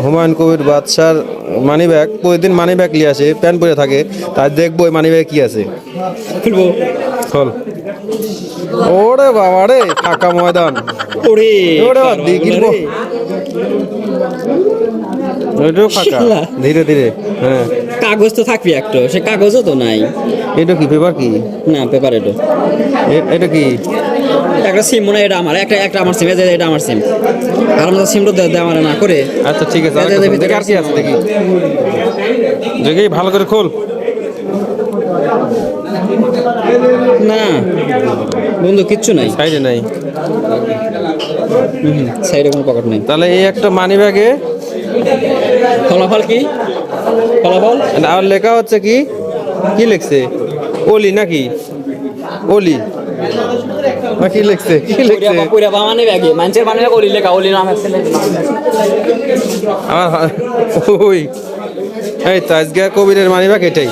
হুমায়ুন কবির বাদশার money bag, প্রতিদিন money bag নিয়ে আসে, প্যান্ট পরে থাকে, তাই দেখবো মানি ব্যাগে কি আছে। খুলবো। খোল। ওরে বাবা রে, ফাঁকা ময়দান। ওরে ওরে বাবা, দিয়ে কিনবো। ওইটাও ফাঁকা, ধীরে ধীরে। হ্যাঁ, কাগজ তো থাকবে একটা, সে কাগজও তো নাই। এটা কি পেপার কি? না পেপার এটা। এটা কি? একটা সিম মনে হয় এটা আমার, একটা আমার সিম, এটা আমার সিম। আর আমাদের সিমটা দে আমার না করে। আচ্ছা ঠিক আছে, দে, দে, দে, দেখি আর কি আছে, দেখি দেখি ভালো করে খোল। না বন্ধু কিচ্ছু নাই, সাইডে নাই। সাইডে কোনো পকেট নেই। তাহলে এই একটা মানি ব্যাগে ফলাফল কি? ফলাফল আর লেখা হচ্ছে কি? কি লিখছে? ওলি নাকি? ওলি না কি লিখছে? কি লিখছে? মানে ব্যাগে মানুষের মানে ওলি লেখা, ওলি নাম আছে। আমার ওই এই তো আজকে কবিরের মানি ব্যাগ এটাই।